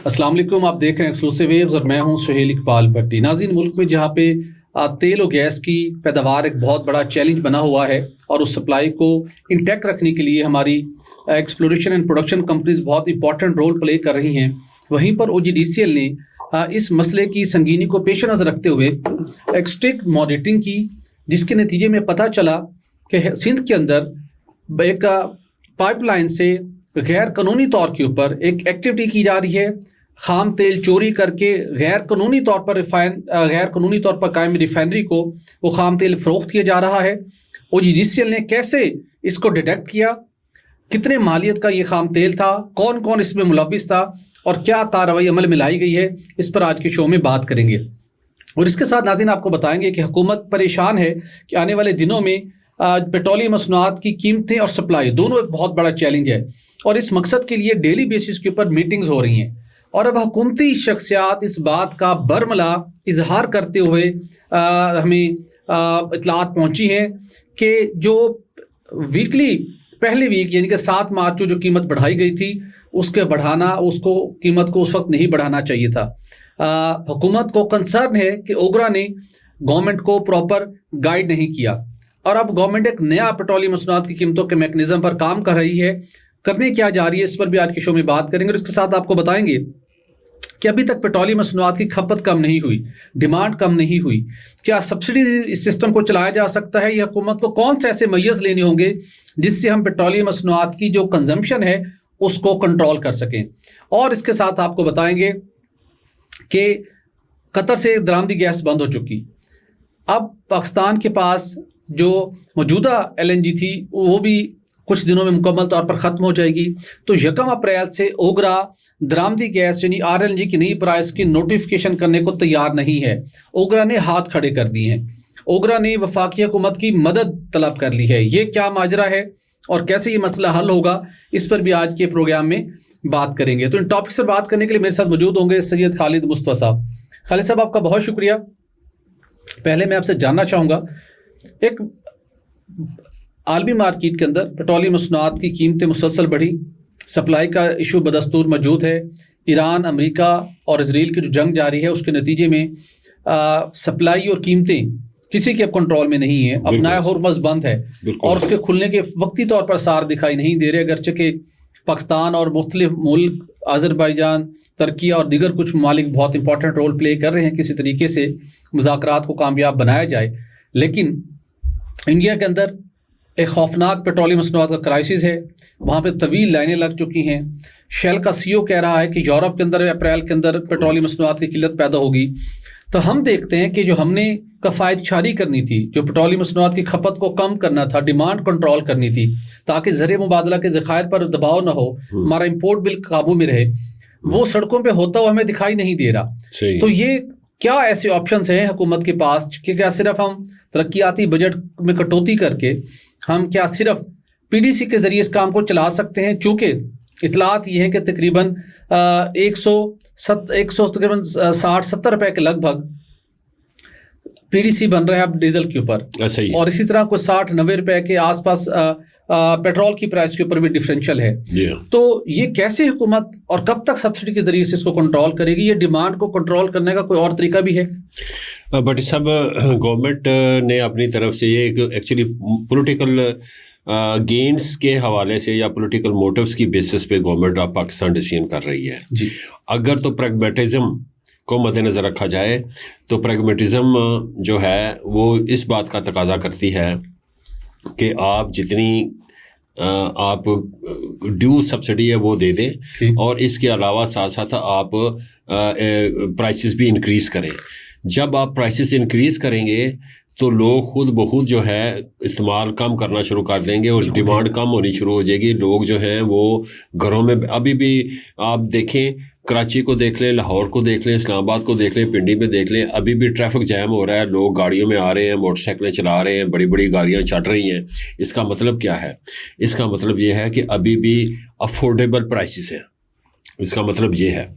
السلام علیکم، آپ دیکھ رہے ہیں ایکسکلوسیو ویوز اور میں ہوں سہیل اقبال بھٹی۔ ناظرین، ملک میں جہاں پہ تیل و گیس کی پیداوار ایک بہت بڑا چیلنج بنا ہوا ہے اور اس سپلائی کو انٹیکٹ رکھنے کے لیے ہماری ایکسپلوریشن اینڈ پروڈکشن کمپنیز بہت امپورٹنٹ رول پلے کر رہی ہیں، وہیں پر OGDCL نے اس مسئلے کی سنگینی کو پیش نظر رکھتے ہوئے ایک اسٹرکٹ مانیٹرنگ کی، جس کے نتیجے میں پتہ چلا کہ سندھ کے اندر ایک پائپ لائن سے غیر قانونی طور کے اوپر ایک ایکٹیویٹی کی جا رہی ہے۔ خام تیل چوری کر کے غیر قانونی طور پر قائم ریفائنری کو وہ خام تیل فروخت کیا جا رہا ہے۔ OGDCL نے کیسے اس کو ڈیٹیکٹ کیا، کتنے مالیت کا یہ خام تیل تھا، کون کون اس میں ملوث تھا اور کیا کارروائی عمل میں لائی گئی ہے، اس پر آج کے شو میں بات کریں گے۔ اور اس کے ساتھ ناظرین آپ کو بتائیں گے کہ حکومت پریشان ہے کہ آنے والے دنوں میں پیٹرولیم مصنوعات کی قیمتیں اور سپلائی دونوں ایک بہت بڑا چیلنج ہے، اور اس مقصد کے لیے ڈیلی بیسس کے اوپر میٹنگز ہو رہی ہیں، اور اب حکومتی شخصیات اس بات کا برملا اظہار کرتے ہوئے ہمیں اطلاعات پہنچی ہیں کہ جو ویکلی پہلی ویک یعنی کہ 7 مارچ جو قیمت بڑھائی گئی تھی اس کو قیمت کو اس وقت نہیں بڑھانا چاہیے تھا۔ حکومت کو کنسرن ہے کہ اوگرا نے گورنمنٹ کو پراپر گائیڈ نہیں کیا، اور اب گورنمنٹ ایک نیا پیٹرولیم مصنوعات کی قیمتوں کے میکنزم پر کام کر رہی ہے، کرنے کیا جا رہی ہے، اس پر بھی آج کے شو میں بات کریں گے۔ اور اس کے ساتھ آپ کو بتائیں گے کہ ابھی تک پیٹرولیم مصنوعات کی کھپت کم نہیں ہوئی، ڈیمانڈ کم نہیں ہوئی، کیا سبسڈی اس سسٹم کو چلایا جا سکتا ہے، یہ حکومت کو کون سے ایسے میئرز لینے ہوں گے جس سے ہم پیٹرولیم مصنوعات کی جو کنزمپشن ہے اس کو کنٹرول کر سکیں۔ اور اس کے ساتھ آپ کو بتائیں گے کہ قطر سے درآمدی گیس بند ہو چکی، اب پاکستان کے پاس جو موجودہ LNG تھی وہ بھی کچھ دنوں میں مکمل طور پر ختم ہو جائے گی، تو 1 اپریل سے اوگرا درآمدی گیس یعنی RLNG کی نئی پرائس کی نوٹیفیکیشن کرنے کو تیار نہیں ہے۔ اوگرا نے ہاتھ کھڑے کر دیے ہیں، اوگرا نے وفاقی حکومت کی مدد طلب کر لی ہے۔ یہ کیا ماجرا ہے اور کیسے یہ مسئلہ حل ہوگا، اس پر بھی آج کے پروگرام میں بات کریں گے۔ تو ان ٹاپکس پر بات کرنے کے لیے میرے ساتھ موجود ہوں گے سید خالد مصطفیٰ صاحب۔ خالد صاحب، آپ کا بہت شکریہ۔ پہلے میں آپ سے جاننا چاہوں گا، ایک عالمی مارکیٹ کے اندر پیٹرولیم مصنوعات کی قیمتیں مسلسل بڑھی، سپلائی کا ایشو بدستور موجود ہے، ایران، امریکہ اور اسرائیل کی جو جنگ جاری ہے اس کے نتیجے میں سپلائی اور قیمتیں کسی کے اب کنٹرول میں نہیں ہیں۔ اب نیا ہرمز بند ہے اور اس کے کھلنے کے وقتی طور پر آثار دکھائی نہیں دے رہے، اگرچہ کہ پاکستان اور مختلف ملک آذربائیجان، ترکی اور دیگر کچھ ممالک بہت امپورٹنٹ رول پلے کر رہے ہیں کسی طریقے سے مذاکرات کو کامیاب بنایا جائے، لیکن انڈیا کے اندر ایک خوفناک پیٹرولیم مصنوعات کا کرائسس ہے، وہاں پہ طویل لائنیں لگ چکی ہیں۔ شیل کا CEO کہہ رہا ہے کہ یورپ کے اندر اپریل کے اندر پیٹرولیم مصنوعات کی قلت پیدا ہوگی۔ تو ہم دیکھتے ہیں کہ جو ہم نے کفایت شاری کرنی تھی، جو پیٹرولیم مصنوعات کی کھپت کو کم کرنا تھا، ڈیمانڈ کنٹرول کرنی تھی تاکہ زر مبادلہ کے ذخائر پر دباؤ نہ ہو، ہمارا امپورٹ بل قابو میں رہے، وہ سڑکوں پہ ہوتا ہوا ہمیں دکھائی نہیں دے رہا۔ تو یہ کیا ایسے آپشنز ہیں حکومت کے پاس کہ کیا صرف ہم ترقیاتی بجٹ میں کٹوتی کر کے ہم کیا صرف PDC کے ذریعے اس کام کو چلا سکتے ہیں؟ چونکہ اطلاعات یہ ہے کہ تقریباً 160-70 روپے کے لگ بھگ PDC بن رہا ہے اب ڈیزل کے اوپر، اور اسی طرح کوئی 60-90 روپے کے آس پاس پیٹرول کی پرائس کے اوپر بھی ڈفرینشل ہے۔ تو یہ کیسے حکومت اور کب تک سبسڈی کے ذریعے سے اس کو کنٹرول کرے گی؟ یہ ڈیمانڈ کو کنٹرول کرنے کا کوئی اور طریقہ بھی ہے؟ بٹ سب گورنمنٹ نے اپنی طرف سے یہ ایکچولی پولیٹیکل گینز کے حوالے سے یا پولیٹیکل موٹیوز کی بیسس پہ گورنمنٹ آف پاکستان ڈیسیژن کر رہی ہے۔ اگر تو پریگمیٹزم کو مد نظر رکھا جائے تو پریگمیٹزم جو ہے وہ اس بات کا تقاضا کرتی ہے کہ آپ جتنی آپ ڈیو سبسڈی ہے وہ دے دیں، اور اس کے علاوہ ساتھ ساتھ آپ پرائسز بھی انکریز کریں۔ جب آپ پرائسز انکریز کریں گے تو لوگ خود بخود جو ہے استعمال کم کرنا شروع کر دیں گے اور ڈیمانڈ کم ہونی شروع ہو جائے گی۔ لوگ جو ہیں وہ گھروں میں، ابھی بھی آپ دیکھیں کراچی کو دیکھ لیں، لاہور کو دیکھ لیں، اسلام آباد کو دیکھ لیں، پنڈی میں دیکھ لیں، ابھی بھی ٹریفک جیم ہو رہا ہے، لوگ گاڑیوں میں آ رہے ہیں، موٹر سائیکلیں چلا رہے ہیں، بڑی بڑی گاڑیاں چڑھ رہی ہیں۔ اس کا مطلب کیا ہے؟ اس کا مطلب یہ ہے کہ ابھی بھی افورڈیبل پرائسز ہیں۔ اس کا مطلب یہ ہے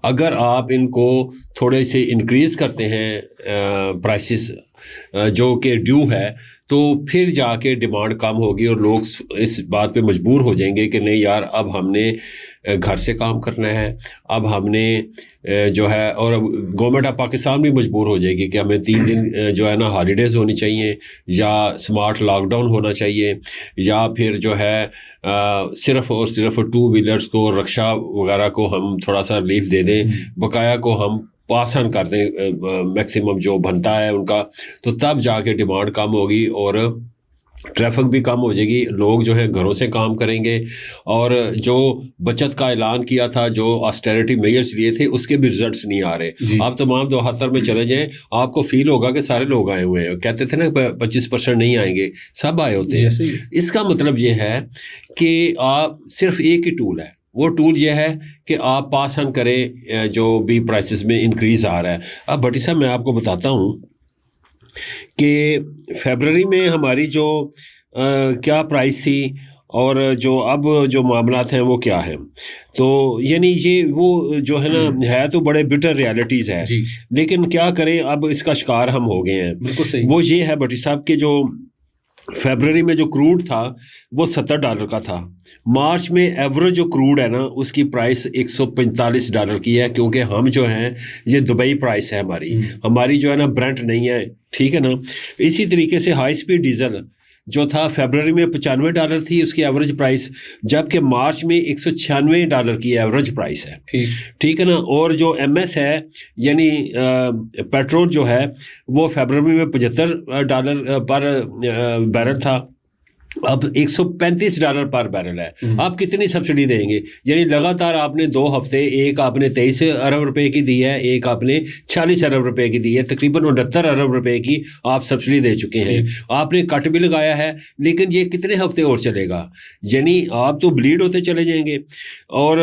اگر آپ ان کو تھوڑے سے انکریز کرتے ہیں پرائسز جو کہ ڈیو ہے، تو پھر جا کے ڈیمانڈ کم ہوگی اور لوگ اس بات پہ مجبور ہو جائیں گے کہ نہیں یار اب ہم نے گھر سے کام کرنا ہے. اب ہم نے جو ہے اور گورنمنٹ آف پاکستان بھی مجبور ہو جائے گی کہ ہمیں 3 دن جو ہے نا ہالیڈیز ہونی چاہیے, یا اسمارٹ لاک ڈاؤن ہونا چاہیے, یا پھر جو ہے صرف اور صرف 2 ویلرس کو, رکشہ وغیرہ کو ہم تھوڑا سا ریلیف دے دیں, بقایا کو ہم پاس آن کر دیں میکسیمم جو بنتا ہے ان کا, تو تب جا کے ڈیمانڈ کم ہوگی اور ٹریفک بھی کم ہو جائے گی. لوگ جو ہے گھروں سے کام کریں گے, اور جو بچت کا اعلان کیا تھا, جو آسٹیرٹی میئرز لیے تھے, اس کے بھی رزلٹس نہیں آ رہے. آپ تمام دفاتر میں چلے جائیں, آپ کو فیل ہوگا کہ سارے لوگ آئے ہوئے ہیں. کہتے تھے نا 25% نہیں آئیں گے, سب آئے ہوتے ہیں. اس کا مطلب یہ ہے کہ آپ صرف ایک ہی ٹول ہے, وہ ٹول یہ ہے کہ آپ پاس آن کریں جو بھی پرائسز میں انکریز آ رہا ہے. اب بھٹی صاحب میں آپ کو بتاتا ہوں کہ فیبرری میں ہماری جو کیا پرائس تھی اور جو اب جو معاملات ہیں وہ کیا ہیں. تو یعنی یہ وہ جو ہے نا ہے تو بڑے بٹر ریالٹیز ہے, لیکن کیا کریں, اب اس کا شکار ہم ہو گئے ہیں. وہ یہ ہے بھٹی صاحب کہ جو فیبرری میں جو کروڈ تھا وہ $70 کا تھا. مارچ میں ایوریج جو کروڈ ہے نا اس کی پرائس $145 کی ہے, کیونکہ ہم جو ہیں یہ دبئی پرائس ہے ہماری جو ہے نا برنٹ نہیں ہے, ٹھیک ہے نا. اسی طریقے سے ہائی سپیڈ ڈیزل جو تھا فیبرری میں $95 تھی اس کی ایوریج پرائس, جبکہ مارچ میں $196 کی ایوریج پرائس ہے, ٹھیک ہے نا. اور جو ایم ایس ہے یعنی پیٹرول جو ہے وہ فیبرری میں $75 پر بیرل تھا, اب $135 پر بیرل ہے. آپ کتنی سبسڈی دیں گے؟ یعنی لگاتار آپ نے 2 ہفتے, ایک آپ نے 23 ارب روپے کی دی ہے, ایک آپ نے 46 ارب روپے کی دی ہے, تقریباً 69 ارب روپے کی آپ سبسڈی دے چکے ہیں. آپ نے کٹ بھی لگایا ہے, لیکن یہ کتنے ہفتے اور چلے گا؟ یعنی آپ تو بلیڈ ہوتے چلے جائیں گے. اور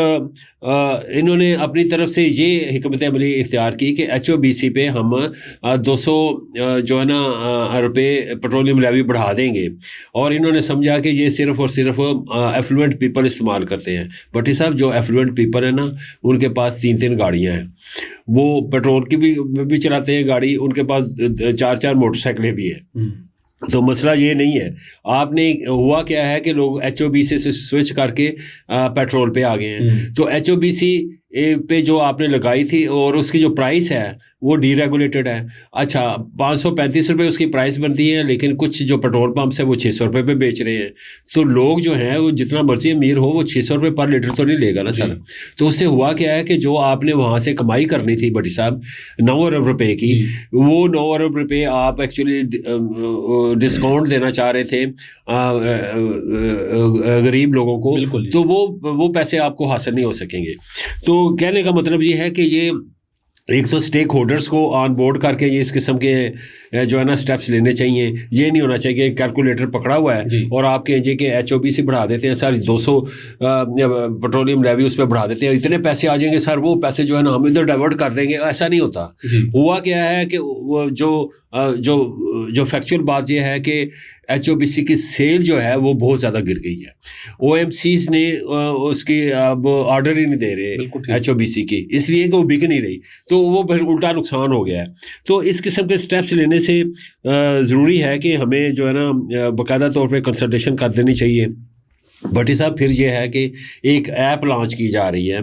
انہوں نے اپنی طرف سے یہ حکمت عملی اختیار کی کہ HOBC پہ ہم 200 جو ہے نا روپے پیٹرولیم لیوی بڑھا دیں گے, اور انہوں نے سمجھا کہ یہ صرف اور صرف ایفلوئنٹ پیپل استعمال کرتے ہیں. بھٹی صاحب جو ایفلوئنٹ پیپل ہیں نا ان کے پاس 3 گاڑیاں ہیں, وہ پیٹرول کی بھی چلاتے ہیں گاڑی, ان کے پاس 4 موٹر سائیکلیں بھی ہیں. تو مسئلہ یہ نہیں ہے. آپ نے ہوا کیا ہے کہ لوگ HOBC سے سوئچ کر کے پیٹرول پہ آ گئے ہیں. تو HOBC پہ جو آپ نے لگائی تھی اور اس کی جو پرائس ہے وہ ڈی ریگولیٹڈ ہے. اچھا 535 روپے اس کی پرائس بنتی ہے, لیکن کچھ جو پیٹرول پمپس ہیں وہ 600 روپے پہ بیچ رہے ہیں. تو لوگ جو ہیں وہ جتنا مرضی امیر ہو وہ 600 روپے پر لیٹر تو نہیں لے گا نا سر. تو اس سے ہوا کیا ہے کہ جو آپ نے وہاں سے کمائی کرنی تھی بھٹی صاحب 9 ارب روپے کی, وہ 9 ارب روپے آپ ایکچولی ڈسکاؤنٹ دینا چاہ رہے تھے غریب لوگوں کو, تو وہ پیسے آپ کو حاصل نہیں ہو سکیں گے. تو کہنے کا مطلب یہ ہے کہ یہ ایک تو اسٹیک ہولڈرز کو آن بورڈ کر کے یہ اس قسم کے جو ہے نا سٹیپس لینے چاہیے. یہ نہیں ہونا چاہیے کہ کیلکولیٹر پکڑا ہوا ہے اور آپ کہیں کہ HOBC بڑھا دیتے ہیں سر 200 پیٹرولیم لیوی اس پہ بڑھا دیتے ہیں, اتنے پیسے آ جائیں گے سر, وہ پیسے جو ہے نا ہم ادھر ڈائیورٹ کر دیں گے. ایسا نہیں ہوتا. ہوا کیا ہے کہ وہ جو فیکچوئل بات یہ ہے کہ HOBC کی سیل جو ہے وہ بہت زیادہ گر گئی ہے. OMCs نے اس کی اب آرڈر ہی نہیں دے رہے HOBC کی, اس لیے کہ وہ بک نہیں رہی, تو وہ پھر الٹا نقصان ہو گیا ہے. تو اس قسم کے سٹیپس لینے سے ضروری ہے کہ ہمیں جو ہے نا باقاعدہ طور پہ کنسلٹیشن کر دینی چاہیے. بھٹی صاحب پھر یہ ہے کہ ایک ایپ لانچ کی جا رہی ہے,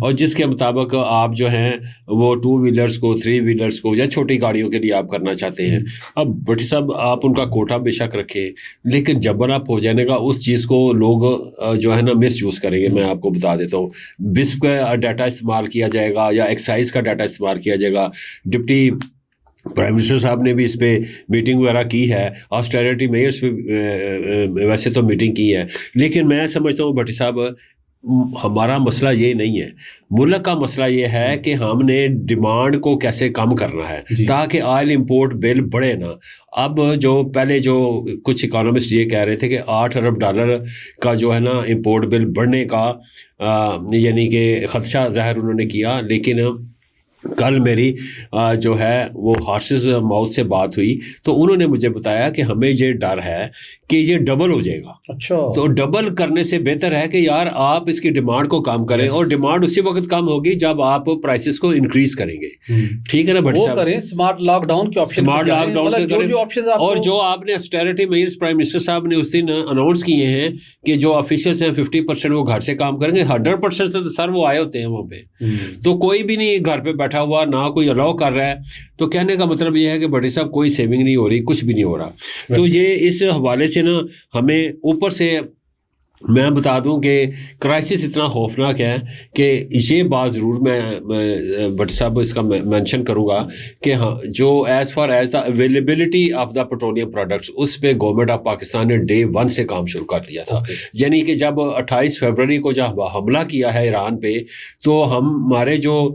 اور جس کے مطابق آپ جو ہیں وہ 2 ویلرز کو 3 ویلرز کو یا چھوٹی گاڑیوں کے لیے آپ کرنا چاہتے ہیں. اب بھٹی صاحب آپ ان کا کوٹا بے شک رکھیں, لیکن جب اپ ہو جانے گا اس چیز کو لوگ جو ہے نا مس یوز کریں گے. میں آپ کو بتا دیتا ہوں, بسپ کا ڈیٹا استعمال کیا جائے گا یا ایکسائز کا ڈیٹا استعمال کیا جائے گا. ڈپٹی پرائم منسٹر صاحب نے بھی اس پہ میٹنگ وغیرہ کی ہے, آسٹیرٹی میئرس پہ ویسے تو میٹنگ کی ہے, لیکن میں سمجھتا ہوں بھٹی صاحب ہمارا مسئلہ یہ نہیں ہے. ملک کا مسئلہ یہ ہے کہ ہم نے ڈیمانڈ کو کیسے کم کرنا ہے تاکہ آئل امپورٹ بل بڑھے نا. اب جو پہلے جو کچھ اکانومسٹ یہ کہہ رہے تھے کہ $8 ارب کا جو ہے نا امپورٹ بل بڑھنے کا یعنی کہ خدشہ ظاہر انہوں نے کیا, لیکن کل میری جو ہے وہ ہارسز ماؤتھ سے بات ہوئی تو انہوں نے مجھے بتایا کہ ہمیں یہ ڈر ہے کہ یہ ڈبل ہو جائے گا. اچھا. تو ڈبل کرنے سے بہتر ہے کہ یار آپ اس کی ڈیمانڈ کو کم کریں, اور ڈیمانڈ اسی وقت کم ہوگی جب آپ پرائسز کو انکریز کریں گے. ٹھیک ہے نا بٹ صاحب, کریں اسمارٹ لاک ڈاؤن کے آپشن, اسمارٹ لاک ڈاؤن, اور جو آپ نے اسٹیرٹی میئرز پرائم منسٹر صاحب نے اس دن اناؤنس کیے ہیں کہ جو آفیشلس ہیں 50% وہ گھر سے کام کریں گے. 100% سے سر وہ آئے ہوتے ہیں وہاں پہ, تو کوئی بھی نہیں گھر پہ بیٹھا ہوا, نہ کوئی الاؤ کر رہا ہے. تو کہنے کا مطلب یہ ہے کہ بڑے صاحب کوئی سیونگ نہیں ہو رہی, کچھ بھی نہیں ہو رہا. تو یہ اس حوالے سے نا ہمیں اوپر سے میں بتا دوں کہ کرائسس اتنا خوفناک ہے کہ یہ بات ضرور میں بٹ صاحب اس کا مینشن کروں گا کہ ہاں جو as far as the availability of the petroleum products, اس پہ گورنمنٹ آف پاکستان نے ڈے 1 سے کام شروع کر دیا تھا. یعنی کہ جب 28 فروری کو جب حملہ کیا ہے ایران پہ, تو ہمارے جو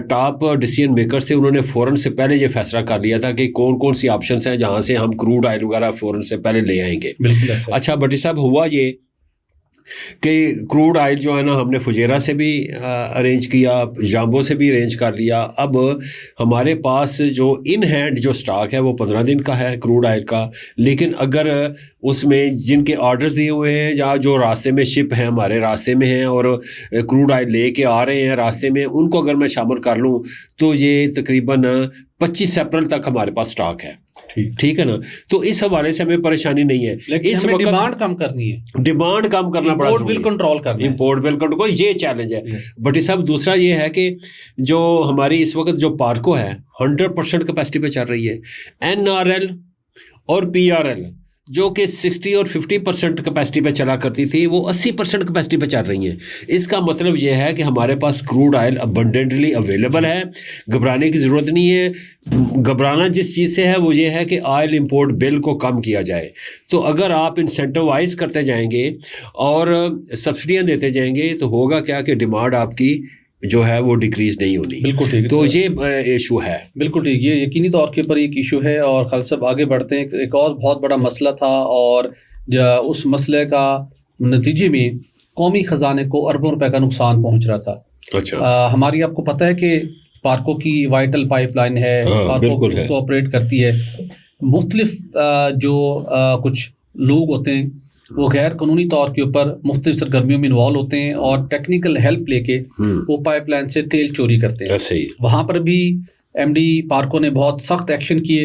ٹاپ ڈیسیژن میکرز تھے انہوں نے فوراً سے پہلے یہ فیصلہ کر لیا تھا کہ کون کون سی آپشنس ہیں جہاں سے ہم کروڈ آئل وغیرہ فوراً سے پہلے لے آئیں گے. اچھا بٹی صاحب, ہوا یہ کہ کروڈ آئل جو ہے نا ہم نے فجیرہ سے بھی ارینج کیا, جامبو سے بھی ارینج کر لیا. اب ہمارے پاس جو ان ہینڈ جو سٹاک ہے وہ 15 دن کا ہے کروڈ آئل کا, لیکن اگر اس میں جن کے آرڈرز دیے ہوئے ہیں یا جو راستے میں شپ ہیں ہمارے راستے میں ہیں اور کروڈ آئل لے کے آ رہے ہیں راستے میں, ان کو اگر میں شامل کر لوں تو یہ تقریباً 25 اپریل تک ہمارے پاس سٹاک ہے. ٹھیک ہے نا, تو اس حوالے سے ہمیں پریشانی نہیں ہے. اس وقت ڈیمانڈ کم کرنی ہے, ڈیمانڈ کم کرنا پڑا, امپورٹ بل کنٹرول کرنا, امپورٹ بل کنٹرول, یہ چیلنج ہے. بٹ سب دوسرا یہ ہے کہ جو ہماری اس وقت جو پارکو ہے 100% کیپیسٹی پہ چل رہی ہے. NRL اور PRL جو کہ 60 اور 50% کیپیسٹی پہ چلا کرتی تھی وہ 80% کیپیسٹی پہ چل رہی ہیں. اس کا مطلب یہ ہے کہ ہمارے پاس کروڈ آئل ابنڈنٹلی اویلیبل ہے, گھبرانے کی ضرورت نہیں ہے. گھبرانا جس چیز سے ہے وہ یہ ہے کہ آئل امپورٹ بل کو کم کیا جائے. تو اگر آپ انسینٹیوائز کرتے جائیں گے اور سبسڈیاں دیتے جائیں گے تو ہوگا کیا کہ ڈیمانڈ آپ کی جو ہے وہ ڈیکریز نہیں ہونی. بالکل ٹھیک, تو یہ ایشو ہے. بالکل ٹھیک, یہ یقینی طور کے اوپر ایک ایشو ہے. اور خالد صاحب آگے بڑھتے ہیں, ایک اور بہت بڑا مسئلہ تھا اور اس مسئلے کا نتیجے میں قومی خزانے کو اربوں روپے کا نقصان پہنچ رہا تھا. اچھا, ہماری آپ کو پتہ ہے کہ پارکو کی وائٹل پائپ لائن ہے, پارکو اس کو آپریٹ کرتی ہے. مختلف جو کچھ لوگ ہوتے ہیں وہ غیر قانونی طور کے اوپر مختلف سرگرمیوں میں انوالو ہوتے ہیں اور ٹیکنیکل ہیلپ لے کے وہ پائپ لائن سے تیل چوری کرتے ہیں. وہاں پر بھی MD پارکو نے بہت سخت ایکشن کیے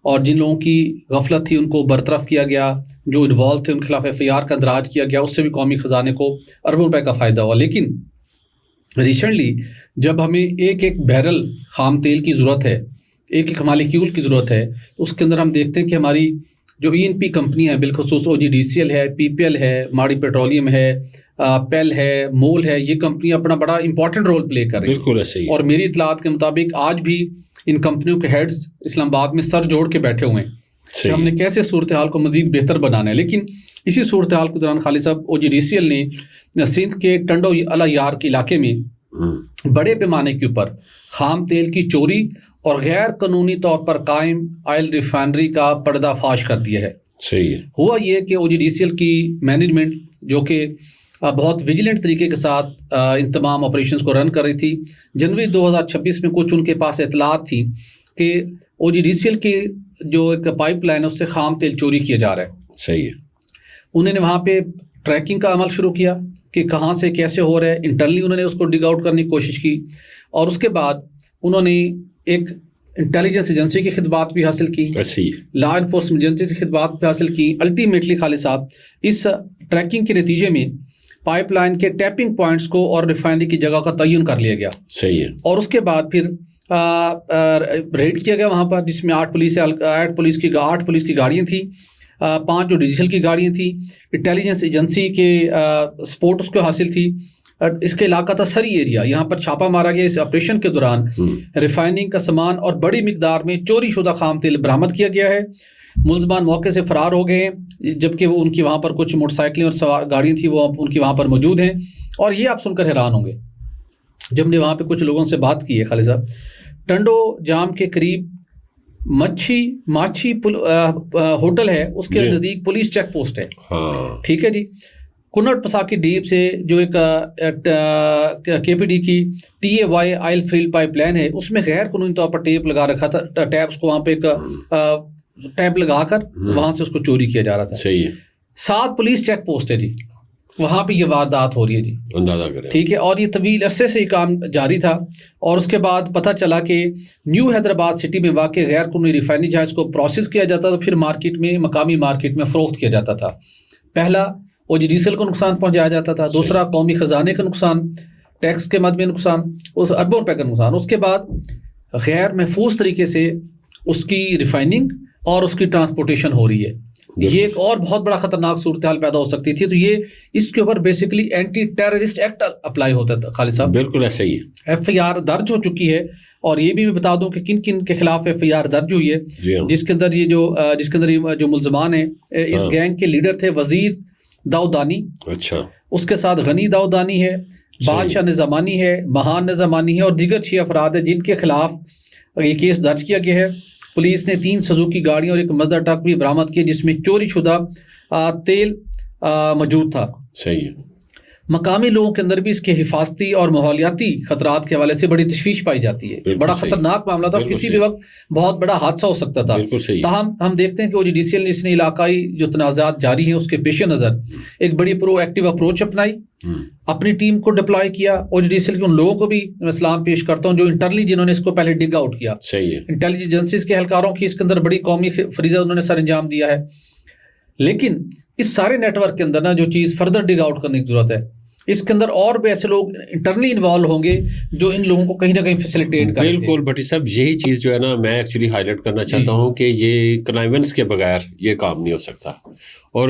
اور جن لوگوں کی غفلت تھی ان کو برطرف کیا گیا, جو انوالو تھے ان کے خلاف FIR کا اندراج کیا گیا. اس سے بھی قومی خزانے کو اربوں روپے کا فائدہ ہوا. لیکن ریسنٹلی جب ہمیں ایک بیرل خام تیل کی ضرورت ہے, ایک مالیکیول کی ضرورت ہے, تو اس کے اندر ہم دیکھتے ہیں کہ ہماری جو ENP کمپنی ہے بالخصوص OGDCL ہے, PPL ہے, ماڑی پیٹرولیم ہے, پیل ہے, مول ہے, یہ کمپنی اپنا بڑا امپورٹنٹ رول پلے کر رہی ہے. بالکل ایسے ہی. اور میری اطلاعات کے مطابق آج بھی ان کمپنیوں کے ہیڈز اسلام آباد میں سر جوڑ کے بیٹھے ہوئے ہیں کہ ہم نے کیسے صورتحال کو مزید بہتر بنانا ہے. لیکن اسی صورتحال کے دوران خالد صاحب OGDCL نے سندھ کے ٹنڈو الا یار کے علاقے میں بڑے پیمانے کے اوپر خام تیل کی چوری اور غیر قانونی طور پر قائم آئل ریفائنری کا پردہ فاش کر دیا ہے. صحیح ہے. ہوا یہ کہ OGDCL کی مینجمنٹ جو کہ بہت ویجیلنٹ طریقے کے ساتھ ان تمام آپریشنز کو رن کر رہی تھی, جنوری 2026 میں کچھ ان کے پاس اطلاعات تھیں کہ OGDCL کی جو ایک پائپ لائن ہے اس سے خام تیل چوری کیا جا رہا ہے. صحیح ہے. انہوں نے وہاں پہ ٹریکنگ کا عمل شروع کیا کہ کہاں سے کیسے ہو رہا ہے. انٹرنلی انہوں نے اس کو ڈگ آؤٹ کرنے کی کوشش کی اور اس کے بعد انہوں نے ایک انٹیلیجنس ایجنسی کی خدمات بھی حاصل کی, لا انفورسمنٹ ایجنسی کی خدمات بھی حاصل کی. الٹیمیٹلی خالد صاحب اس ٹریکنگ کے نتیجے میں پائپ لائن کے ٹیپنگ پوائنٹس کو اور ریفائنری کی جگہ کا تعین کر لیا گیا. صحیح ہے. اور اس کے بعد پھر ریڈ کیا گیا وہاں پر, جس میں 8 پولیس کی گاڑیاں تھیں, 5 جو ڈیجیٹل کی گاڑیاں تھیں. انٹیلیجنس ایجنسی کے سپورٹ اس کو حاصل تھی. اس کے علاقہ تھا سری ایریا, یہاں پر چھاپا مارا گیا. اس آپریشن کے دوران ریفائننگ کا سامان اور بڑی مقدار میں چوری شدہ خام تیل برآمد کیا گیا ہے. ملزمان موقع سے فرار ہو گئے, جبکہ وہ ان کی وہاں پر کچھ موٹر سائیکلیں اور گاڑیاں تھیں وہ ان کی وہاں پر موجود ہیں. اور یہ آپ سن کر حیران ہوں گے جب نے وہاں پہ کچھ لوگوں سے بات کی ہے خالد صاحب, ٹنڈو جام کے قریب ماچھی ہوٹل ہے, اس کے نزدیک پولیس چیک پوسٹ ہے. ٹھیک ہے جی. کنڑ پساکی ڈیپ سے جو ایک KPD کی TAY oil field pipe line ہے اس میں غیر قانونی طور پر ٹیپ لگا رکھا تھا، ٹیپس کو وہاں پہ ایک ٹیپ لگا کر وہاں سے اس کو چوری کیا جا رہا تھا. صحیح ہے. 7 پولیس چیک پوسٹ ہے جی، وہاں پہ یہ واردات ہو رہی ہے جی، اندازہ کریں. ٹھیک ہے. اور یہ طویل عرصے سے یہ کام جاری تھا، اور اس کے بعد پتہ چلا کہ نیو حیدرآباد سٹی میں واقع غیر قانونی ریفائنری جہاں اس کو پروسیس کیا جاتا تھا، پھر مارکیٹ میں، مقامی مارکیٹ میں فروخت کیا جاتا تھا. پہلا OGDCL کو نقصان پہنچایا جاتا تھا، دوسرا قومی خزانے کا نقصان، ٹیکس کے مد میں نقصان، اس اربوں روپے کا نقصان. اس کے بعد غیر محفوظ طریقے سے اس کی ریفائننگ اور اس کی ٹرانسپورٹیشن ہو رہی ہے. یہ ایک اور بہت بڑا خطرناک صورتحال پیدا ہو سکتی تھی. تو یہ اس کے اوپر basically anti terrorist act apply ہوتا تھا. خالد صاحب بالکل ایسا ہی ہے. FIR درج ہو چکی ہے، اور یہ بھی میں بتا دوں کہ کن کن کے خلاف FIR درج ہوئی ہے. جس کے اندر یہ جو ملزمان ہیں، اس گینگ کے لیڈر تھے وزیر داؤدانی، اچھا، اس کے ساتھ غنی داؤدانی ہے، بادشاہ نظامانی ہے، مہان نظامانی ہے، اور دیگر 6 افراد ہیں جن کے خلاف یہ کیس درج کیا گیا ہے. پولیس نے 3 سزوکی گاڑیاں اور ایک مزدہ ٹرک بھی برآمد کیا جس میں چوری شدہ تیل موجود تھا. صحیح ہے. مقامی لوگوں کے اندر بھی اس کے حفاظتی اور ماحولیاتی خطرات کے حوالے سے بڑی تشویش پائی جاتی ہے. بڑا خطرناک معاملہ تھا، کسی بھی وقت بہت بڑا حادثہ ہو سکتا تھا. تاہم ہم دیکھتے ہیں کہ OGDCL نے اس نے علاقائی جو تنازعات جاری ہیں اس کے پیش نظر ایک بڑی پرو ایکٹیو اپروچ اپنائی، اپنی ٹیم کو ڈپلوائے کیا. OGDCL کے ان لوگوں کو بھی میں سلام پیش کرتا ہوں جو انٹرنلی جنہوں نے اس کو پہلے ڈگ آؤٹ کیا. صحیح ہے. انٹیلیجنس ایجنسیز کے اہلکاروں کی اس کے اندر بڑی قومی فریضہ انہوں نے سر انجام دیا ہے. لیکن اس سارے نیٹ ورک کے اندر نا جو چیز فردر ڈگ آؤٹ کرنے کی ضرورت ہے، اس کے اندر اور بھی ایسے لوگ انٹرنلی انوالو ہوں گے جو ان لوگوں کو کہیں نہ کہیں فیسیلیٹیٹ کریں. بالکل بھٹی صاحب، یہی چیز جو ہے نا میں ایکچولی ہائی لائٹ کرنا چاہتا ہوں کہ یہ کنائیونس کے بغیر یہ کام نہیں ہو سکتا. اور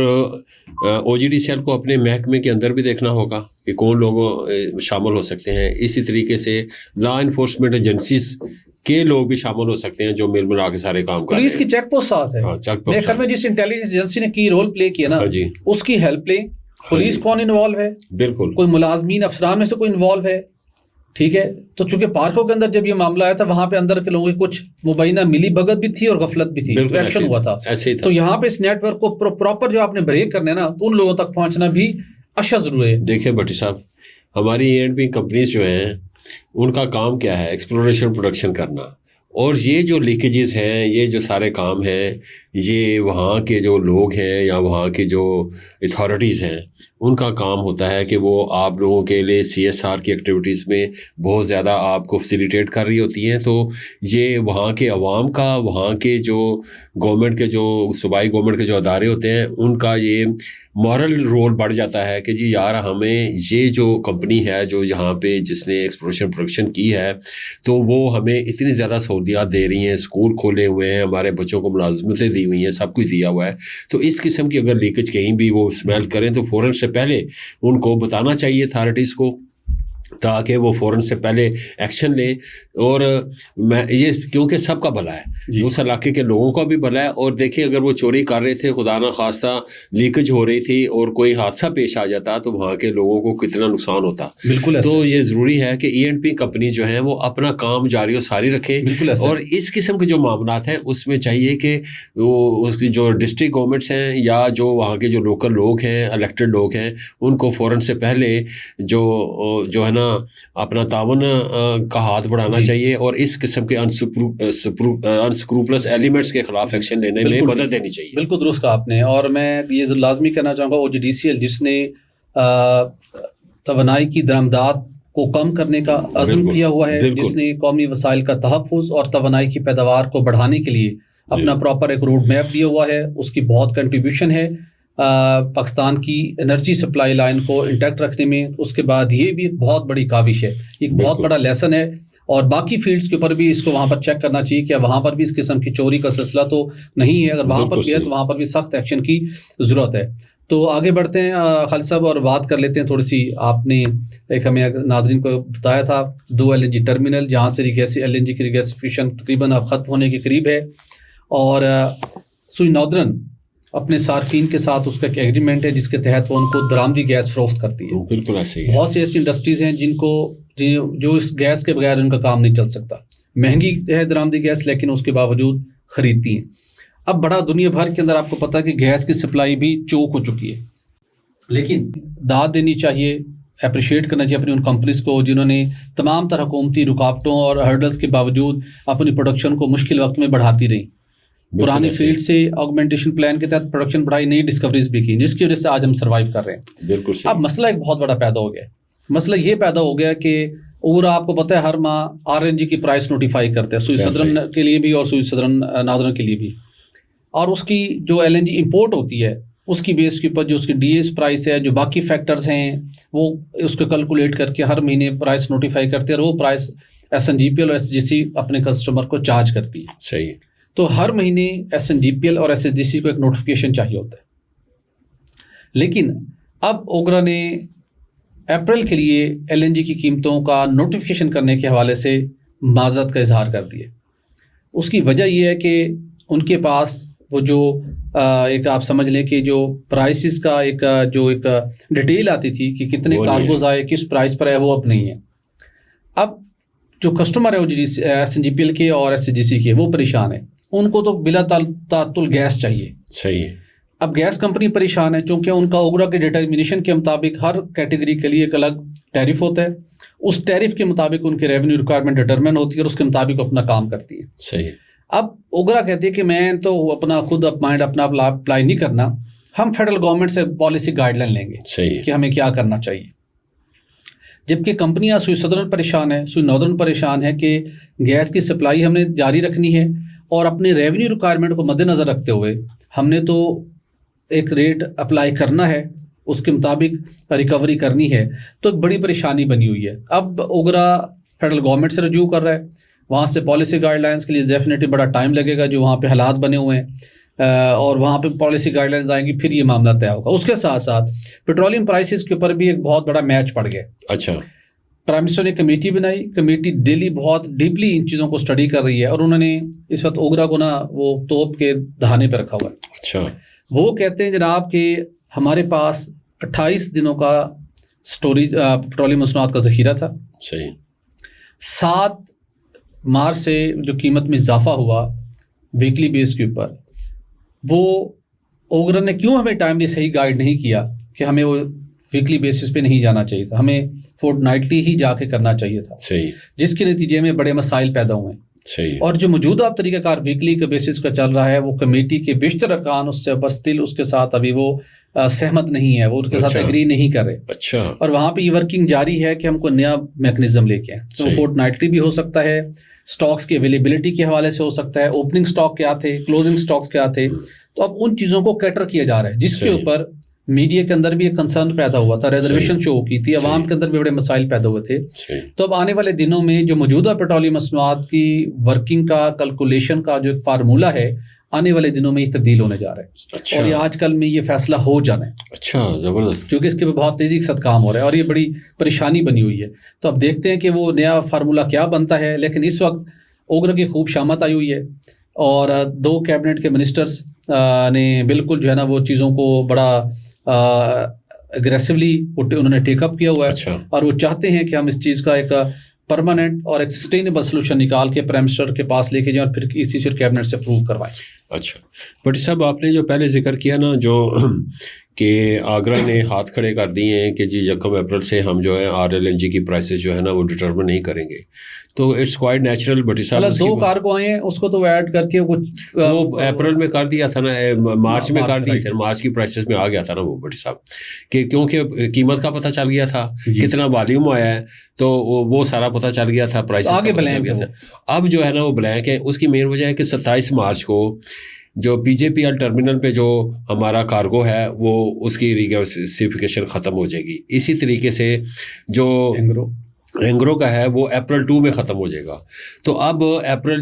OGDCL کو اپنے محکمے کے اندر بھی دیکھنا ہوگا کہ کون لوگ شامل ہو سکتے ہیں. اسی طریقے سے لا انفورسمنٹ ایجنسیز کے لوگ بھی شامل ہو سکتے ہیں جو مل ملا کے سارے کام کر رہے ہیں. پولیس کی چیک پوسٹ ساتھ ہے. میرے خیال میں جس انٹیلیجنس ایجنسی نے کی رول پلے کیا نا اس کی ہیلپ لیں. پولیس کون انوالو ہے؟ بالکل کوئی ملازمین افسران میں سے کوئی انوالو ہے. ٹھیک ہے. تو چونکہ پارکوں کے اندر جب یہ معاملہ آیا تھا وہاں پہ اندر کے لوگوں کی کچھ مبینہ ملی بھگت بھی تھی اور غفلت بھی تھی، تو ایکشن ہوا تھا. تو یہاں پہ اس نیٹ ورک کو پراپر جو آپ نے بریک کرنے نا تو ان لوگوں تک پہنچنا بھی اشد ضروری ہے. دیکھیں بھٹی صاحب، ہماری E&P کمپنیز جو ہیں ان کا کام کیا ہے؟ ایکسپلوریشن پروڈکشن کرنا. اور یہ جو لیکیجز ہیں، یہ جو سارے کام ہیں، یہ وہاں کے جو لوگ ہیں یا وہاں کے جو اتھارٹیز ہیں ان کا کام ہوتا ہے کہ وہ آپ لوگوں کے لیے CSR کی ایکٹیویٹیز میں بہت زیادہ آپ کو فیسیلیٹیٹ کر رہی ہوتی ہیں. تو یہ وہاں کے عوام کا، وہاں کے جو گورنمنٹ کے جو صوبائی گورنمنٹ کے جو ادارے ہوتے ہیں ان کا یہ مورل رول بڑھ جاتا ہے کہ جی یار ہمیں یہ جو کمپنی ہے جو یہاں پہ جس نے ایکسپلوریشن پروڈکشن کی ہے تو وہ ہمیں اتنی زیادہ سہولیات دے رہی ہیں، اسکول کھولے ہوئے ہیں، ہمارے بچوں کو ملازمتیں دی ہوئی ہیں، سب کچھ دیا ہوا ہے. تو اس قسم کی اگر لیکیج کہیں بھی وہ اسمیل کریں تو فوراً سے پہلے ان کو بتانا چاہیے اتھارٹیز کو، تاکہ وہ فوراً سے پہلے ایکشن لیں. اور میں یہ کیونکہ سب کا بھلا ہے، اس علاقے کے لوگوں کا بھی بھلا ہے. اور دیکھیں اگر وہ چوری کر رہے تھے، خدا نہ خواستہ لیکیج ہو رہی تھی اور کوئی حادثہ پیش آ جاتا تو وہاں کے لوگوں کو کتنا نقصان ہوتا. بالکل. تو یہ ضروری ہے کہ E&P کمپنی جو ہیں وہ اپنا کام جاری و ساری رکھے. اور اس قسم کے جو معاملات ہیں اس میں چاہیے کہ وہ اس کی جو ڈسٹرکٹ گورنمنٹس ہیں یا جو وہاں کے جو لوکل لوگ ہیں، الیکٹڈ لوگ ہیں، ان کو فوراً سے پہلے جو ہے نا اپنا تعاون کا ہاتھ بڑھانا چاہیے اور اس قسم کے انسکروپلس ایلیمنٹس کے خلاف ایکشن لینے میں مدد دینی چاہیے. بالکل درست کہا آپ نے. اور میں یہ لازمی کہنا چاہوں گا OGDCL جس نے توانائی کی درآمدات کو کم کرنے کا عزم کیا ہوا ہے، جس نے قومی وسائل کا تحفظ اور توانائی کی پیداوار کو بڑھانے کے لیے اپنا پراپر ایک روڈ میپ دیا ہوا ہے، اس کی بہت کنٹریبیوشن ہے پاکستان کی انرجی سپلائی لائن کو انٹیکٹ رکھنے میں. اس کے بعد یہ بھی ایک بہت بڑی کاوش ہے، ایک بہت بڑا لیسن ہے. اور باقی فیلڈز کے اوپر بھی اس کو وہاں پر چیک کرنا چاہیے کہ وہاں پر بھی اس قسم کی چوری کا سلسلہ تو نہیں ہے. اگر وہاں پر بھی ہے تو وہاں پر بھی سخت ایکشن کی ضرورت ہے. تو آگے بڑھتے ہیں خالد صاحب اور بات کر لیتے ہیں تھوڑی سی. آپ نے ایک ہمیں ناظرین کو بتایا تھا 2 LNG ٹرمینل جہاں سے LNG کی ریگیسیفیشن تقریباً اب ختم ہونے کے قریب ہے، اور سوئی ناردرن اپنے صارفین کے ساتھ اس کا ایک ایگریمنٹ ہے جس کے تحت وہ ان کو درآمدی گیس فروخت کرتی ہے. بالکل ایسے ہی. بہت سی ایسی انڈسٹریز ہیں جن کو جو اس گیس کے بغیر ان کا کام نہیں چل سکتا. مہنگی ہے درآمدی گیس لیکن اس کے باوجود خریدتی ہیں. اب بڑا دنیا بھر کے اندر آپ کو پتہ ہے کہ گیس کی سپلائی بھی چوک ہو چکی ہے. لیکن داد دینی چاہیے, اپریشیٹ کرنا چاہیے اپنی ان کمپنیز کو جنہوں نے تمام طرح حکومتی رکاوٹوں اور ہرڈلز کے باوجود اپنی پروڈکشن کو مشکل وقت میں بڑھاتی رہی. پرانی فیلڈ سے آگمنٹیشن پلان کے تحت پروڈکشن بڑھائی, نئی ڈسکوریز بھی کی, جس کی وجہ سے آج ہم سروائیو کر رہے ہیں. بالکل. اب مسئلہ ایک بہت بڑا پیدا ہو گیا. مسئلہ یہ پیدا ہو گیا کہ اوگرا آپ کو پتہ ہے ہر ماہ RNG کی پرائس نوٹیفائی کرتے ہیں, سوئی سدرن کے لیے بھی اور سوئی سدرن نادرن کے لیے بھی, اور اس کی جو LNG امپورٹ ہوتی ہے اس کی بیس کے اوپر جو اس کی DAS پرائس ہے, جو باقی فیکٹرز ہیں وہ اس کو کیلکولیٹ کر کے ہر مہینے پرائس نوٹیفائی کرتے ہیں, اور وہ پرائس SNGPL اور SGC اپنے کسٹمر کو چارج کرتی ہے. صحیح. تو ہر مہینے SNGPL اور SGC کو ایک نوٹیفیکیشن چاہیے ہوتا ہے. لیکن اب اوگرا نے اپریل کے لیے LNG کی قیمتوں کا نوٹیفیکیشن کرنے کے حوالے سے معذرت کا اظہار کر دیا. اس کی وجہ یہ ہے کہ ان کے پاس وہ جو ایک آپ سمجھ لیں کہ جو پرائسز کا ایک ڈیٹیل آتی تھی کہ کتنے کارگوز آئے کس پرائس پر ہے, وہ اب نہیں ہے. اب جو کسٹمر ہے وہ SNGPL کے اور SGC کے وہ پریشان ہیں, ان کو تو بلا تعطل گیس چاہیے. صحیح. اب گیس کمپنی پریشان ہے چونکہ ان کا اوگرا کے ڈٹرمنیشن کے مطابق ہر کیٹیگری کے لیے ایک الگ ٹیرف ہوتا ہے, اس ٹیرف کے مطابق ان کے ریونیو ریکوائرمنٹ ڈٹرمن ہوتی ہے اور اس کے مطابق اپنا کام کرتی ہے. صحیح. اب اوگرا کہتی ہے کہ میں تو اپنا خود مائنڈ اپنا اپلائی نہیں کرنا, ہم فیڈرل گورنمنٹ سے پالیسی گائیڈ لائن لیں گے. صحیح. کہ ہمیں کیا کرنا چاہیے. جبکہ کمپنیاں سوئی سدرن پریشان ہے, سوئی ناردرن پریشان ہے کہ گیس کی سپلائی ہم نے جاری رکھنی ہے اور اپنے ریونیو ریکوائرمنٹ کو مد نظر رکھتے ہوئے ہم نے تو ایک ریٹ اپلائی کرنا ہے, اس کے مطابق ریکوری کرنی ہے. تو ایک بڑی پریشانی بنی ہوئی ہے. اب اوگرا فیڈرل گورنمنٹ سے رجوع کر رہا ہے, وہاں سے پالیسی گائیڈ لائنس کے لیے ڈیفینیٹلی بڑا ٹائم لگے گا, جو وہاں پہ حالات بنے ہوئے ہیں اور وہاں پہ پالیسی گائیڈ لائنز آئیں گی, پھر یہ معاملہ طے ہوگا. اس کے ساتھ ساتھ پیٹرولیم پرائسز کے اوپر بھی ایک بہت بڑا میچ پڑ گیا. اچھا. پرائم منسٹر نے کمیٹی بنائی, کمیٹی ڈیلی بہت ڈیپلی ان چیزوں کو اسٹڈی کر رہی ہے, اور انہوں نے اس وقت اوگرا کو وہ توپ کے دہانے پہ رکھا ہوا ہے. اچھا. وہ کہتے ہیں جناب کہ ہمارے پاس 28 دنوں کا اسٹوریج پیٹرولیم مصنوعات کا ذخیرہ تھا. صحیح. 7 مارچ سے جو قیمت میں اضافہ ہوا ویکلی بیس کے اوپر, وہ اوگرا نے کیوں ہمیں ٹائملی صحیح گائیڈ نہیں کیا کہ ہمیں وہ ویکلی بیسس پہ نہیں جانا چاہیے تھا, ہمیں فورٹ نائٹلی ہی جا کے کرنا چاہیے تھا. صحیح. جس کے نتیجے میں بڑے مسائل پیدا ہوئے ہیں. صحیح. اور جو موجودہ طریقہ کار ویکلی کے بیسس کا چل رہا ہے, وہ کمیٹی کے بیشتر ارکان اس سے اسٹل اس کے ساتھ ابھی وہ سہمت نہیں ہے, وہ اس کے ساتھ ایگری نہیں کر رہے. اچھا. اور وہاں پہ یہ ورکنگ جاری ہے کہ ہم کو نیا میکنزم لے کے آئیں. تو فورٹ نائٹلی بھی ہو سکتا ہے, اسٹاکس کی اویلیبلٹی کے حوالے سے ہو سکتا ہے, اوپننگ اسٹاک کیا تھے, کلوزنگ اسٹاکس کیا تھے. تو اب ان چیزوں کو کیٹر کیا جا رہا ہے, جس کے اوپر میڈیا کے اندر بھی ایک کنسرن پیدا ہوا تھا, ریزرویشن شو کی تھی, عوام کے اندر بھی بڑے مسائل پیدا ہوئے تھے. تو اب آنے والے دنوں میں جو موجودہ پیٹرولیم مصنوعات کی ورکنگ کا کیلکولیشن کا جو ایک فارمولہ ہے, آنے والے دنوں میں یہ تبدیل ہونے جا رہا ہے. اور یہ آج کل میں یہ فیصلہ ہو جانا ہے. اچھا, زبردست. کیونکہ اس کے بہت تیزی کے ساتھ کام ہو رہا ہے اور یہ بڑی پریشانی بنی ہوئی ہے. تو اب دیکھتے ہیں کہ وہ نیا فارمولہ کیا بنتا ہے. لیکن اس وقت اوگرا کی خوب شامت آئی ہوئی ہے, اور 2 کیبنٹ کے منسٹرز نے بالکل جو ہے نا وہ چیزوں کو بڑا اگریسولی انہوں نے ٹیک اپ کیا ہوا ہے. اچھا. اور وہ چاہتے ہیں کہ ہم اس چیز کا ایک پرماننٹ اور ایک سسٹینیبل سلوشن نکال کے پرائم منسٹر کے پاس لے کے جائیں اور پھر اسی سے کیبنٹ سے اپروو کروائیں. اچھا. بٹ صاحب آپ نے جو پہلے ذکر کیا نا, جو کہ آگرہ نے ہاتھ کھڑے کر دیے ہیں کہ جی 1 اپریل سے ہم جو ہے RLNG کی پرائسز جو ہے نا وہ ڈٹرمن نہیں کریں گے, تو اٹس کوائٹ نیچرل. بٹ صاحب 2 کارگو آئے ہیں, اس کو تو ایڈ کر کے وہ اپریل میں کر دیا تھا نا, مارچ میں کر دی, پھر مارچ کی پرائسز میں آ گیا تھا نا وہ بٹ صاحب, کہ کیونکہ قیمت کا پتہ چل گیا تھا, کتنا والیوم آیا ہے, تو وہ سارا پتہ چل گیا تھا, پرائسز آگے بلینک تھا. اب جو ہے نا وہ بلینک ہے. اس کی مین وجہ ہے کہ 27 مارچ کو جو PJPL ٹرمینل پہ جو ہمارا کارگو ہے وہ اس کی ریگیسیفیکیشن ختم ہو جائے گی. اسی طریقے سے جو اینگرو کا ہے وہ اپریل 2 میں ختم ہو جائے گا. تو اب اپریل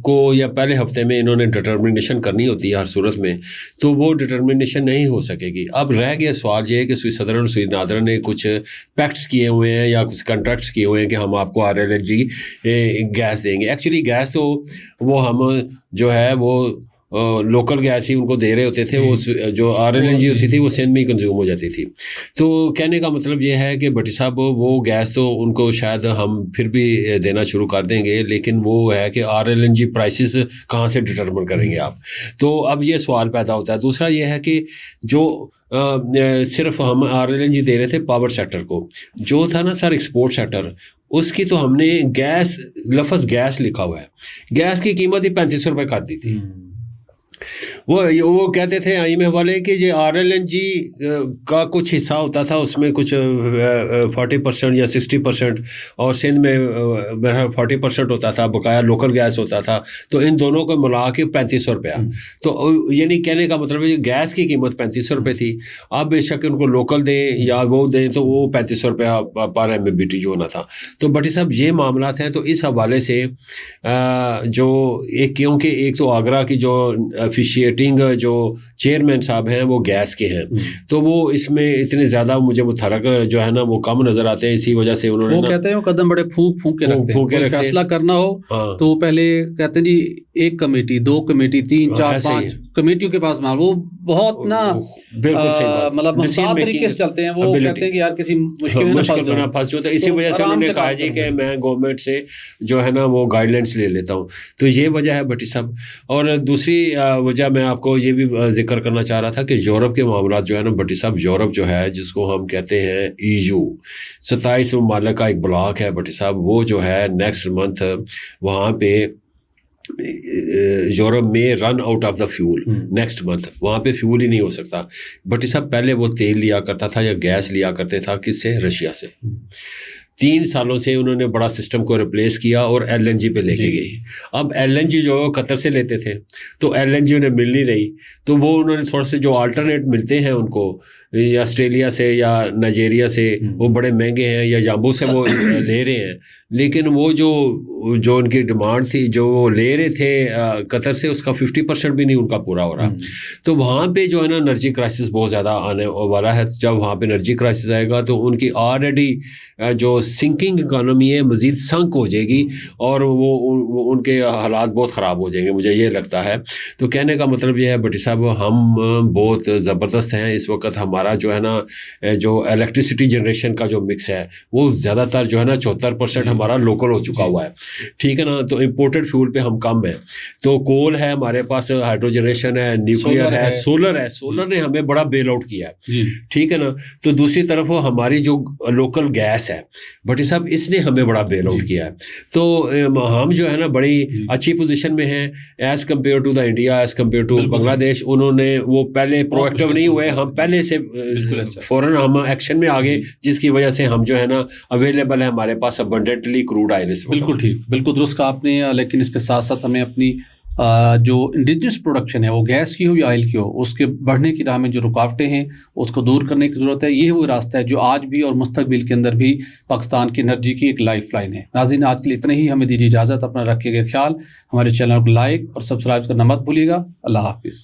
کو یا پہلے ہفتے میں انہوں نے ڈٹرمنیشن کرنی ہوتی ہے ہر صورت میں, تو وہ ڈٹرمنیشن نہیں ہو سکے گی. اب رہ گیا سوال یہ ہے کہ سوئی صدر اور سوئی نادرن نے کچھ پیکٹس کیے ہوئے ہیں یا کچھ کنٹریکٹس کیے ہوئے ہیں کہ ہم آپ کو RLNG گیس دیں گے. ایکچولی گیس تو وہ ہم جو ہے وہ لوکل گیس ہی ان کو دے رہے ہوتے تھے, وہ جو RLNG ہوتی تھی وہ سندھ میں ہی کنزیوم ہو جاتی تھی. تو کہنے کا مطلب یہ ہے کہ بھٹی صاحب وہ گیس تو ان کو شاید ہم پھر بھی دینا شروع کر دیں گے, لیکن وہ ہے کہ RLNG پرائسز کہاں سے ڈٹرمن کریں گے آپ. تو اب یہ سوال پیدا ہوتا ہے. دوسرا یہ ہے کہ جو صرف ہم RLNG دے رہے تھے پاور سیکٹر کو, جو تھا نا سر ایکسپورٹ سیکٹر, اس کی تو ہم نے گیس, لفظ گیس لکھا ہوا ہے, گیس کی قیمت ہی 35 روپے کر دی تھی. وہ کہتے تھے IMF والے کہ یہ RLNG کا کچھ حصہ ہوتا تھا, اس میں کچھ 40% یا 60%, اور سندھ میں 40% ہوتا تھا, بقایا لوکل گیس ہوتا تھا, تو ان دونوں کو ملا کے 3500 روپیہ. تو یعنی کہنے کا مطلب ہے گیس کی قیمت 3500 روپے تھی. اب بے شک ان کو لوکل دیں یا وہ دیں تو وہ 3500 روپیہ پر MMBTU جو ہونا تھا. تو بھٹی صاحب یہ معاملات ہیں. تو اس حوالے سے جو ایک, کیونکہ ایک تو آگرہ کی جو افیشیٹنگ جو چیئرمین صاحب ہیں وہ گیس کے ہیں, تو وہ اس میں اتنے زیادہ مجھے متحرک جو ہے نا وہ کم نظر آتے ہیں. اسی وجہ سے انہوں نے, وہ کہتے ہیں قدم بڑے پھونک کے رکھتے ہیں, فیصلہ کرنا ہو تو پہلے کہتے ہیں جی 1 کمیٹی 2 کمیٹی 3 4 5 کمیٹیوں کے پاس وہ بہت نا مطلب محتاط طریقے سے چلتے ہیں. وہ کہتے ہیں کہ یار کسی مشکل میں نہ پھنس جاؤ. اسی وجہ سے انہوں نے کہا جی کہ میں گورنمنٹ سے جو ہے نا وہ گائیڈ لائنس لے لیتا ہوں. تو یہ وجہ ہے بھٹی صاحب. اور دوسری وجہ میں آپ کو یہ بھی ذکر کرنا چاہ رہا تھا کہ یورپ کے معاملات جو ہے نا بھٹی صاحب, یورپ جو ہے جس کو ہم کہتے ہیں EU 27 ممالک کا ایک بلاک ہے بھٹی صاحب, وہ جو ہے نیکسٹ منتھ وہاں پہ یورپ میں run out of the fuel. Next month وہاں پہ فیول ہی نہیں ہو سکتا بھٹی صاحب. پہلے وہ تیل لیا کرتا تھا یا گیس لیا کرتے تھا کس سے, رشیا سے. 3 سالوں سے انہوں نے بڑا سسٹم کو ریپلیس کیا اور LNG پہ لے کے گئی. اب LNG جو قطر سے لیتے تھے تو LNG انہیں مل نہیں رہی, تو وہ انہوں نے تھوڑا سے جو آلٹرنیٹ ملتے ہیں ان کو, یا آسٹریلیا سے یا نائجیریا سے, وہ بڑے مہنگے ہیں, یا جامبو سے وہ لے رہے ہیں. لیکن وہ جو ان کی ڈیمانڈ تھی جو وہ لے رہے تھے قطر سے, اس کا 50% بھی نہیں ان کا پورا ہو رہا. تو وہاں پہ جو ہے نا انرجی کرائسس بہت زیادہ آنے والا ہے. جب وہاں پہ انرجی کرائسس آئے گا تو ان کی آلریڈی جو سنکنگ اکانومی ہے مزید سنک ہو جائے گی, اور وہ ان کے حالات بہت خراب ہو جائیں گے, مجھے یہ لگتا ہے. تو کہنے کا مطلب یہ ہے بھٹی صاحب, ہم بہت زبردست ہیں اس وقت. ہمارا جو ہے نا جو الیکٹریسٹی جنریشن کا جو مکس ہے وہ زیادہ تر جو ہے نا 74% ہمارا لوکل ہو چکا ہوا ہے, ٹھیک ہے نا. تو امپورٹڈ فیول پہ ہم کم ہیں. تو کول ہے ہمارے پاس, ہائیڈرو جنریشن ہے, نیوکلیئر ہے, سولر ہے. سولر نے ہمیں بڑا بیل آؤٹ کیا ہے, ٹھیک ہے نا. تو دوسری طرف ہماری جو لوکل گیس ہے بھٹی صاحب, اس نے ہمیں بڑا بیل آؤٹ کیا ہے. تو ہم جو ہے نا بڑی اچھی پوزیشن میں ہیں as compare to the India, as compare to Bangladesh. انہوں نے وہ پہلے پرو ایکٹیو نہیں ہوئے, ہم پہلے سے فوراً ہم ایکشن میں آگے, جس کی وجہ سے ہم جو ہے نا اویلیبل ہے ہمارے پاس ابنڈنٹلی کروڈ آئل. بالکل ٹھیک, بالکل درست کہا آپ نے. لیکن اس کے ساتھ ساتھ ہمیں اپنی جو انڈیجنس پروڈکشن ہے وہ گیس کی ہو یا آئل کی ہو, اس کے بڑھنے کی راہ میں جو رکاوٹیں ہیں اس کو دور کرنے کی ضرورت ہے. یہ وہ راستہ ہے جو آج بھی اور مستقبل کے اندر بھی پاکستان کی انرجی کی ایک لائف لائن ہے. ناظرین آج کے لیے اتنا ہی, ہمیں دیجیے اجازت. اپنا رکھیے گا خیال, ہمارے چینل کو لائک اور سبسکرائب کرنا مت بھولیے گا. اللہ حافظ.